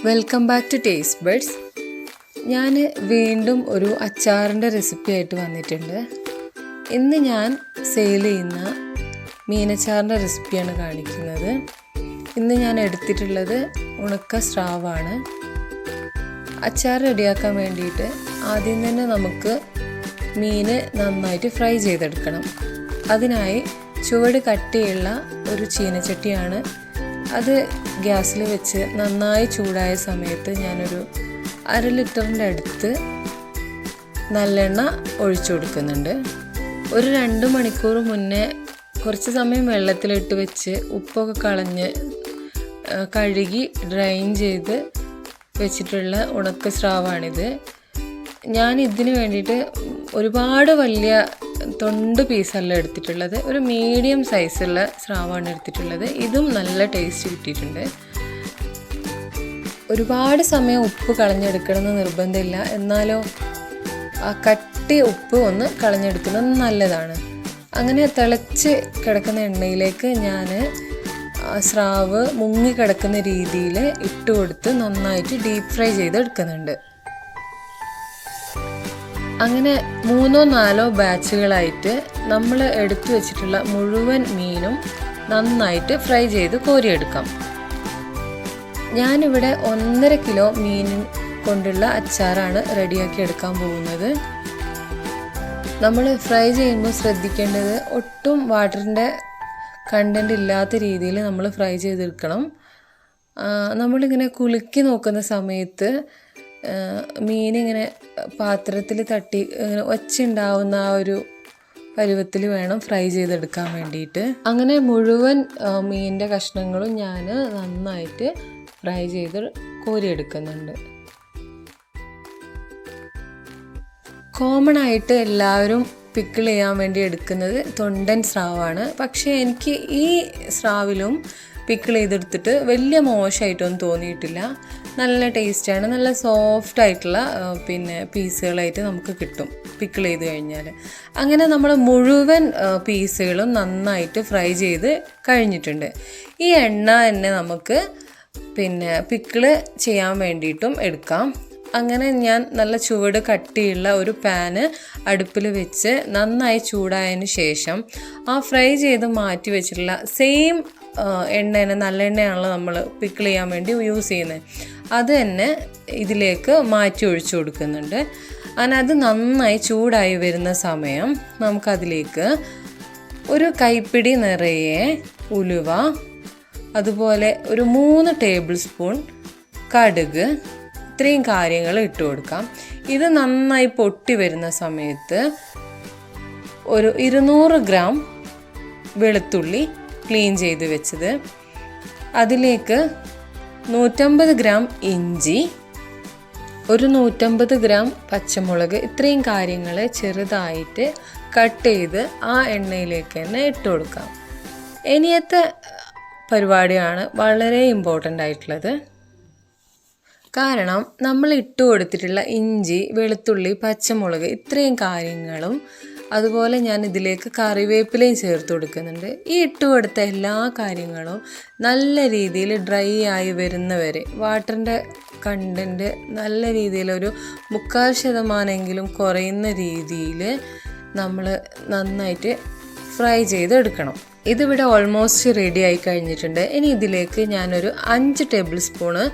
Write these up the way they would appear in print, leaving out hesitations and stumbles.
Welcome back to taste buds. ഞാൻ വീണ്ടും ഒരു അച്ചാറിൻ്റെ റെസിപ്പി ആയിട്ട് വന്നിട്ടുണ്ട്. ഇന്ന് ഞാൻ സെയിൽ ചെയ്യുന്ന മീനച്ചാറിൻ്റെ റെസിപ്പിയാണ് കാണിക്കുന്നത്. ഇന്ന് ഞാൻ എടുത്തിട്ടുള്ളത് ഉണക്ക സ്രാവാണ്. അച്ചാർ റെഡിയാക്കാൻ വേണ്ടിയിട്ട് ആദ്യം തന്നെ നമുക്ക് മീൻ നന്നായിട്ട് ഫ്രൈ ചെയ്തെടുക്കണം. അതിനായി ചുവട് കട്ടിയുള്ള ഒരു ചീനച്ചട്ടിയാണ്. അത് ഗ്യാസിൽ വെച്ച് നന്നായി ചൂടായ സമയത്ത് ഞാനൊരു 1/2 ലിറ്ററിൻ്റെ അടുത്ത് നല്ലെണ്ണ ഒഴിച്ചു കൊടുക്കുന്നുണ്ട്. ഒരു 2 മണിക്കൂർ മുന്നേ കുറച്ച് സമയം വെള്ളത്തിലിട്ട് വെച്ച് ഉപ്പൊക്കെ കളഞ്ഞ് കഴുകി ഡ്രൈൻ ചെയ്ത് വെച്ചിട്ടുള്ള ഉണക്ക സ്രാവാണിത്. ഞാൻ ഇതിന് വേണ്ടിയിട്ട് ഒരുപാട് വലിയ തൊണ്ട് പീസല്ല എടുത്തിട്ടുള്ളത്, ഒരു മീഡിയം സൈസുള്ള സ്രാവാണ് എടുത്തിട്ടുള്ളത്. ഇതും നല്ല ടേസ്റ്റ് കിട്ടിയിട്ടുണ്ട്. ഒരുപാട് സമയം ഉപ്പ് കളഞ്ഞെടുക്കണമെന്ന് നിർബന്ധമില്ല, എന്നാലോ ആ കട്ടി ഉപ്പ് ഒന്ന് കളഞ്ഞെടുക്കുന്നത് നല്ലതാണ്. അങ്ങനെ തിളച്ച് കിടക്കുന്ന എണ്ണയിലേക്ക് ഞാൻ സ്രാവ് മുങ്ങിക്കിടക്കുന്ന രീതിയിൽ ഇട്ട് കൊടുത്ത് നന്നായിട്ട് ഡീപ്പ് ഫ്രൈ ചെയ്തെടുക്കുന്നുണ്ട്. അങ്ങനെ 3-4 ബാച്ചുകളായിട്ട് നമ്മൾ എടുത്തു വെച്ചിട്ടുള്ള മുഴുവൻ മീനും നന്നായിട്ട് ഫ്രൈ ചെയ്ത് കോരിയെടുക്കാം. ഞാനിവിടെ 1.5 കിലോ മീൻ കൊണ്ടുള്ള അച്ചാറാണ് റെഡിയാക്കി എടുക്കാൻ പോകുന്നത്. നമ്മൾ ഫ്രൈ ചെയ്യുമ്പോൾ ശ്രദ്ധിക്കേണ്ടത് ഒട്ടും വാട്ടറിൻ്റെ കണ്ടൻറ് ഇല്ലാത്ത രീതിയിൽ നമ്മൾ ഫ്രൈ ചെയ്തെടുക്കണം. നമ്മളിങ്ങനെ കുലുക്കി നോക്കുന്ന സമയത്ത് മീനിങ്ങനെ പാത്രത്തിൽ തട്ടി ഇങ്ങനെ ഒച്ചുണ്ടാവുന്ന ആ ഒരു പരുവത്തിൽ വേണം ഫ്രൈ ചെയ്തെടുക്കാൻ വേണ്ടിയിട്ട്. അങ്ങനെ മുഴുവൻ മീനിൻ്റെ കഷ്ണങ്ങളും ഞാൻ നന്നായിട്ട് ഫ്രൈ ചെയ്ത് കോരിയെടുക്കുന്നുണ്ട്. കോമൺ ആയിട്ട് എല്ലാവരും പിക്കിൾ ചെയ്യാൻ വേണ്ടി എടുക്കുന്നത് തൊണ്ടൻ സ്രാവാണ്. പക്ഷേ എനിക്ക് ഈ സ്രാവിലും പിക്കിൾ ചെയ്തെടുത്തിട്ട് വലിയ മോശമായിട്ടൊന്നും തോന്നിയിട്ടില്ല. നല്ല ടേസ്റ്റാണ്. നല്ല സോഫ്റ്റ് ആയിട്ടുള്ള പീസുകളായിട്ട് നമുക്ക് കിട്ടും പിക്കിൾ ചെയ്ത് കഴിഞ്ഞാൽ. അങ്ങനെ നമ്മൾ മുഴുവൻ പീസുകളും നന്നായിട്ട് ഫ്രൈ ചെയ്ത് കഴിഞ്ഞിട്ടുണ്ട്. ഈ എണ്ണ തന്നെ നമുക്ക് പിക്കിൾ ചെയ്യാൻ വേണ്ടിയിട്ടും എടുക്കാം. അങ്ങനെ ഞാൻ നല്ല ചുവട് കട്ടിയുള്ള ഒരു പാന് അടുപ്പിൽ വെച്ച് നന്നായി ചൂടായതിന് ശേഷം ആ ഫ്രൈ ചെയ്ത് മാറ്റി വെച്ചിട്ടുള്ള സെയിം എണ്ണ തന്നെ, നല്ല എണ്ണയാണല്ലോ നമ്മൾ പിക്കിൾ ചെയ്യാൻ വേണ്ടി യൂസ് ചെയ്യുന്നത്, അത് തന്നെ ഇതിലേക്ക് മാറ്റി ഒഴിച്ചു കൊടുക്കുന്നുണ്ട്. അങ്ങനെ അത് നന്നായി ചൂടായി വരുന്ന സമയം നമുക്കതിലേക്ക് ഒരു കൈപ്പിടി നിറയെ ഉലുവ, അതുപോലെ ഒരു 3 ടേബിൾ സ്പൂൺ കടുക്, ഇത്രയും കാര്യങ്ങൾ ഇട്ട് കൊടുക്കാം. ഇത് നന്നായി പൊട്ടി വരുന്ന സമയത്ത് ഒരു 200 ഗ്രാം വെളുത്തുള്ളി ക്ലീൻ ചെയ്ത് വെച്ചത്, അതിലേക്ക് 150 ഗ്രാം ഇഞ്ചി, ഒരു 150 ഗ്രാം പച്ചമുളക്, ഇത്രയും കാര്യങ്ങൾ ചെറുതായിട്ട് കട്ട് ചെയ്ത് ആ എണ്ണയിലേക്ക് തന്നെ ഇട്ട് കൊടുക്കാം. ഇനിയത്തെ പരിപാടിയാണ് വളരെ ഇമ്പോർട്ടൻ്റ് ആയിട്ടുള്ളത്. കാരണം നമ്മൾ ഇട്ട് കൊടുത്തിട്ടുള്ള ഇഞ്ചി, വെളുത്തുള്ളി, പച്ചമുളക്, ഇത്രയും കാര്യങ്ങളും അതുപോലെ ഞാൻ ഇതിലേക്ക് കറിവേപ്പിലയും ചേർത്ത് കൊടുക്കുന്നുണ്ട്. ഈ ഇട്ട് കൊടുത്ത എല്ലാ കാര്യങ്ങളും നല്ല രീതിയിൽ ഡ്രൈ ആയി വരുന്നവരെ, വാട്ടറിൻ്റെ കണ്ടൻറ്റ് നല്ല രീതിയിൽ ഒരു 3/4% കുറയുന്ന രീതിയിൽ നമ്മൾ നന്നായിട്ട് ഫ്രൈ ചെയ്തെടുക്കണം. ഇതിവിടെ ഓൾമോസ്റ്റ് റെഡി ആയി കഴിഞ്ഞിട്ടുണ്ട്. ഇനി ഇതിലേക്ക് ഞാനൊരു 5 ടേബിൾ സ്പൂണ്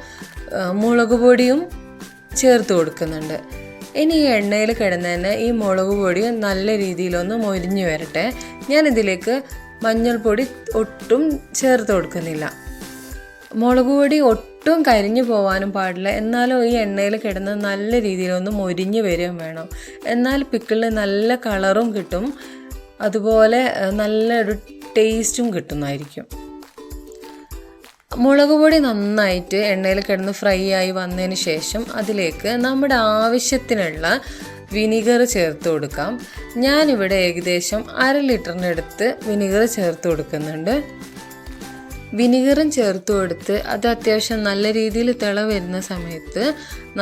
മുളക് പൊടിയും ചേർത്ത് കൊടുക്കുന്നുണ്ട്. ഇനി ഈ എണ്ണയിൽ കിടന്ന് തന്നെ ഈ മുളക് പൊടി നല്ല രീതിയിലൊന്ന് മൊരിഞ്ഞ് വരട്ടെ. ഞാനിതിലേക്ക് മഞ്ഞൾപ്പൊടി ഒട്ടും ചേർത്ത് കൊടുക്കുന്നില്ല. മുളക് പൊടി ഒട്ടും കരിഞ്ഞു പോകാനും പാടില്ല, എന്നാലും ഈ എണ്ണയിൽ കിടന്ന് നല്ല രീതിയിലൊന്ന് മൊരിഞ്ഞ് വരികയും വേണം. എന്നാൽ പിക്കിളിന് നല്ല കളറും കിട്ടും, അതുപോലെ നല്ലൊരു ടേസ്റ്റും കിട്ടുന്നതായിരിക്കും. മുളക് പൊടി നന്നായിട്ട് എണ്ണയിൽ കിടന്ന് ഫ്രൈ ആയി വന്നതിന് ശേഷം അതിലേക്ക് നമ്മുടെ ആവശ്യത്തിനുള്ള വിനിഗർ ചേർത്ത് കൊടുക്കാം. ഞാനിവിടെ ഏകദേശം 1/2 ലിറ്ററിൻ്റെ അടുത്ത് വിനിഗർ ചേർത്ത് കൊടുക്കുന്നുണ്ട്. വിനിഗറും ചേർത്ത് കൊടുത്ത് അത് അത്യാവശ്യം നല്ല രീതിയിൽ തിള വരുന്ന സമയത്ത്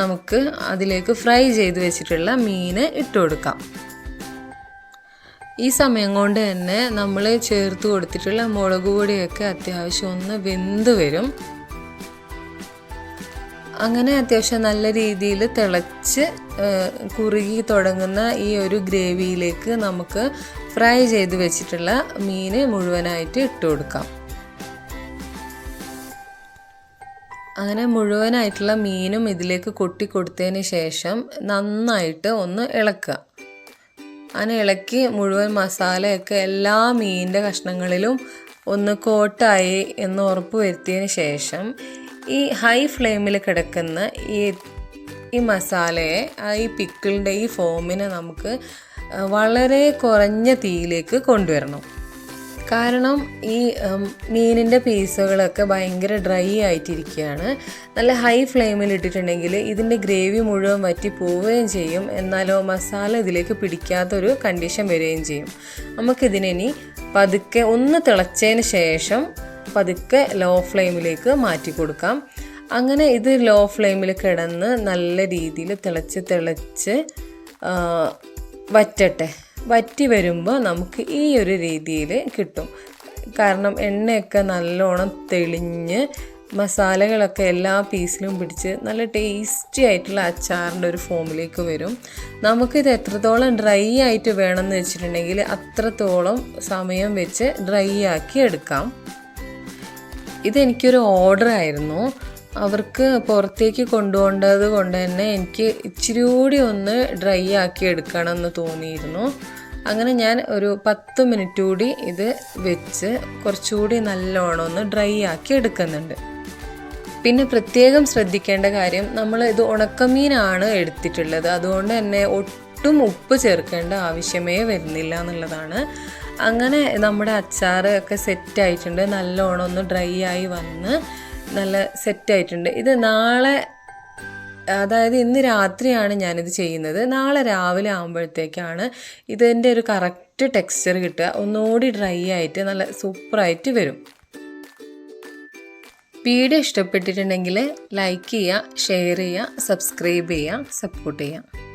നമുക്ക് അതിലേക്ക് ഫ്രൈ ചെയ്ത് വെച്ചിട്ടുള്ള മീൻ ഇട്ട് കൊടുക്കാം. ഈ സമയം കൊണ്ട് തന്നെ നമ്മൾ ചേർത്ത് കൊടുത്തിട്ടുള്ള മുളക് പൊടിയൊക്കെ അത്യാവശ്യം ഒന്ന് വെന്ത് വരും. അങ്ങനെ അത്യാവശ്യം നല്ല രീതിയിൽ തിളച്ച് കുറുകി തുടങ്ങുന്ന ഈ ഒരു ഗ്രേവിയിലേക്ക് നമുക്ക് ഫ്രൈ ചെയ്ത് വെച്ചിട്ടുള്ള മീൻ മുഴുവനായിട്ട് ഇട്ട് കൊടുക്കാം. അങ്ങനെ മുഴുവനായിട്ടുള്ള മീനും ഇതിലേക്ക് കൊട്ടി കൊടുത്തതിന് ശേഷം നന്നായിട്ട് ഒന്ന് ഇളക്കുക. അങ്ങനെ ഇളക്കി മുഴുവൻ മസാലയൊക്കെ എല്ലാ മീനിൻ്റെ കഷ്ണങ്ങളിലും ഒന്ന് കോട്ടായി എന്ന് ഉറപ്പ് വരുത്തിയതിന് ശേഷം ഈ ഹൈ ഫ്ലെയിമിൽ കിടക്കുന്ന ഈ മസാലയെ ഈ പിക്കിളിൻ്റെ ഈ ഫോമിനെ നമുക്ക് വളരെ കുറഞ്ഞ തീയിലേക്ക് കൊണ്ടുവരണം. കാരണം ഈ മീനിൻ്റെ പീസുകളൊക്കെ ഭയങ്കര ഡ്രൈ ആയിട്ടിരിക്കുകയാണ്. നല്ല ഹൈ ഫ്ലെയിമിൽ ഇട്ടിട്ടുണ്ടെങ്കിൽ ഇതിൻ്റെ ഗ്രേവി മുഴുവൻ വറ്റി പോവുകയും ചെയ്യും, എന്നാലോ മസാല ഇതിലേക്ക് പിടിക്കാത്തൊരു കണ്ടീഷൻ വരികയും ചെയ്യും. നമുക്കിതിനി പതുക്കെ ഒന്ന് തിളച്ചതിന് ശേഷം പതുക്കെ ലോ ഫ്ലെയിമിലേക്ക് മാറ്റി കൊടുക്കാം. അങ്ങനെ ഇത് ലോ ഫ്ലെയിമിൽ കിടന്ന് നല്ല രീതിയിൽ തിളച്ച് വറ്റട്ടെ. വറ്റി വരുമ്പോൾ നമുക്ക് ഈ ഒരു രീതിയിൽ കിട്ടും. കാരണം എണ്ണയൊക്കെ നല്ലോണം തെളിഞ്ഞ് മസാലകളൊക്കെ എല്ലാ പീസിലും പിടിച്ച് നല്ല ടേസ്റ്റി ആയിട്ടുള്ള അച്ചാറിൻ്റെ ഒരു ഫോമിലേക്ക് വരും. നമുക്കിത് എത്രത്തോളം ഡ്രൈ ആയിട്ട് വേണമെന്ന് വെച്ചിട്ടുണ്ടെങ്കിൽ അത്രത്തോളം സമയം വെച്ച് ഡ്രൈ ആക്കി എടുക്കാം. ഇതെനിക്കൊരു ഓർഡർ ആയിരുന്നു. അവർക്ക് പുറത്തേക്ക് കൊണ്ടുപോകേണ്ടത് കൊണ്ട് തന്നെ എനിക്ക് ഇച്ചിരി കൂടി ഒന്ന് ഡ്രൈ ആക്കി എടുക്കണമെന്ന് തോന്നിയിരുന്നു. അങ്ങനെ ഞാൻ ഒരു 10 മിനിറ്റ് കൂടി ഇത് വെച്ച് കുറച്ചുകൂടി നല്ലോണം ഒന്ന് ഡ്രൈ ആക്കി എടുക്കുന്നുണ്ട്. പിന്നെ പ്രത്യേകം ശ്രദ്ധിക്കേണ്ട കാര്യം, നമ്മൾ ഇത് ഉണക്കമീനാണ് എടുത്തിട്ടുള്ളത്, അതുകൊണ്ട് തന്നെ ഒട്ടും ഉപ്പ് ചേർക്കേണ്ട ആവശ്യമേ വരുന്നില്ല എന്നുള്ളതാണ്. അങ്ങനെ നമ്മുടെ അച്ചാർ ഒക്കെ സെറ്റായിട്ടുണ്ട്. നല്ലോണം ഒന്ന് ഡ്രൈ ആയി വന്ന് നല്ല സെറ്റായിട്ടുണ്ട്. ഇത് നാളെ, അതായത് ഇന്ന് രാത്രിയാണ് ഞാനിത് ചെയ്യുന്നത്. നാളെ രാവിലെ ആകുമ്പോഴത്തേക്കാണ് ഇതിൻ്റെ ഒരു കറക്റ്റ് ടെക്സ്ചർ കിട്ടുക. ഒന്നുകൂടി ഡ്രൈ ആയിട്ട് നല്ല സൂപ്പറായിട്ട് വരും. വീഡിയോ ഇഷ്ടപ്പെട്ടിട്ടുണ്ടെങ്കിൽ ലൈക്ക് ചെയ്യുക, ഷെയർ ചെയ്യുക, സബ്സ്ക്രൈബ് ചെയ്യുക, സപ്പോർട്ട് ചെയ്യുക.